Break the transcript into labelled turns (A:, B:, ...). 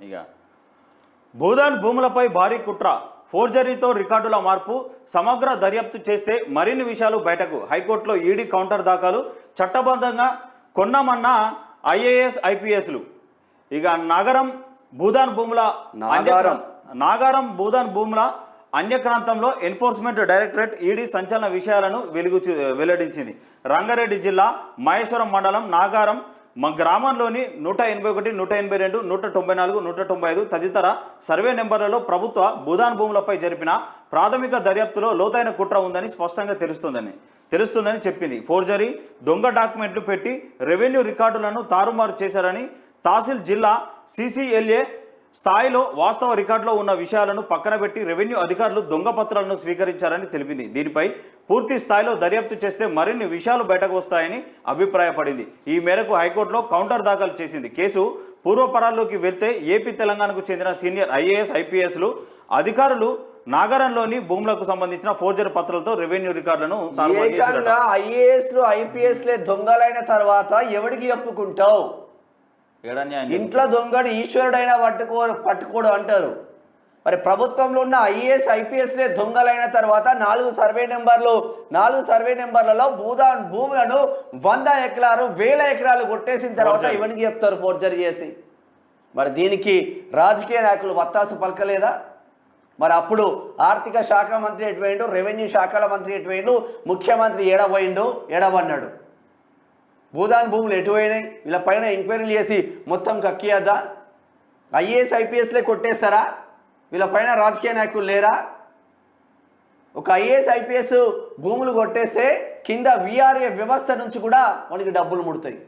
A: ఇక భూదాన్ భూములపై భారీ కుట్ర, ఫోర్జరీతో రికార్డుల మార్పు, సమగ్ర దర్యాప్తు చేస్తే మరిన్ని విషయాలు బయటకు. హైకోర్టులో ఈడీ కౌంటర్ దాఖలు. చట్టబద్ధంగా కొన్నామన్న ఐఏఎస్ ఐపీఎస్లు. ఇక నాగారం భూదాన్ భూముల అన్యక్రాంతంలో ఎన్ఫోర్స్మెంట్ డైరెక్టరేట్ ఈడీ సంచలన విషయాలను వెల్లడించింది. రంగారెడ్డి జిల్లా మహేశ్వరం మండలం నాగారం గ్రామంలోని 181, 182, 194, 195 తదితర సర్వే నెంబర్లలో ప్రభుత్వ భూదాన్ భూములపై జరిపిన ప్రాథమిక దర్యాప్తులో లోతైన కుట్ర ఉందని స్పష్టంగా తెలుస్తుందని చెప్పింది. ఫోర్జరీ, దొంగ డాక్యుమెంట్లు పెట్టి రెవెన్యూ రికార్డులను తారుమారు చేశారని, తహసీల్ జిల్లా CCLA స్థాయిలో వాస్తవ రికార్డులో ఉన్న విషయాలను పక్కన పెట్టి రెవెన్యూ అధికారులు దొంగ పత్రాలను స్వీకరించారని తెలిపింది. దీనిపై పూర్తి స్థాయిలో దర్యాప్తు చేస్తే మరిన్ని విషయాలు బయటకు వస్తాయని అభిప్రాయపడింది. ఈ మేరకు హైకోర్టులో కౌంటర్ దాఖలు చేసింది. కేసు పూర్వపరాల్లోకి వెళ్తే ఏపీ, తెలంగాణకు చెందిన సీనియర్ IAS, IPSలు అధికారులు నాగారంలోని భూములకు సంబంధించిన ఫోర్జరీ పత్రాలతో రెవెన్యూ రికార్డులను
B: IASలు, IPSలే దొంగలైన తర్వాత ఎవడికి చెప్పుకుంటావు? ఇంట్లో దొంగడు ఈశ్వరుడైనా పట్టుకోడు అంటారు. మరి ప్రభుత్వంలో ఉన్న IAS, IPSలే దొంగలైన తర్వాత 4 సర్వే నెంబర్లలో భూదాన్ భూములను 100 ఎకరాలు 1000 ఎకరాలు కొట్టేసిన తర్వాత ఎవరికి చెప్తారు ఫోర్జరీ చేసి? మరి దీనికి రాజకీయ నాయకులు వత్తాసు పలకలేదా? మరి అప్పుడు ఆర్థిక శాఖ మంత్రి ఎటువైండు, రెవెన్యూ శాఖల మంత్రి ఎటువైండు, ముఖ్యమంత్రి ఎడబన్నాడు. భూదాన్ భూములు ఎటువైనాయి? వీళ్ళ పైన ఎంక్వైరీలు చేసి మొత్తం కక్కియద్దా? IAS, IPSలే కొట్టేస్తారా? వీళ్ళ పైన రాజకీయ నాయకులు లేరా? ఒక IAS, IPS భూములు కొట్టేస్తే కింద VRA వ్యవస్థ నుంచి కూడా మనకి డబ్బులు ముడతాయి.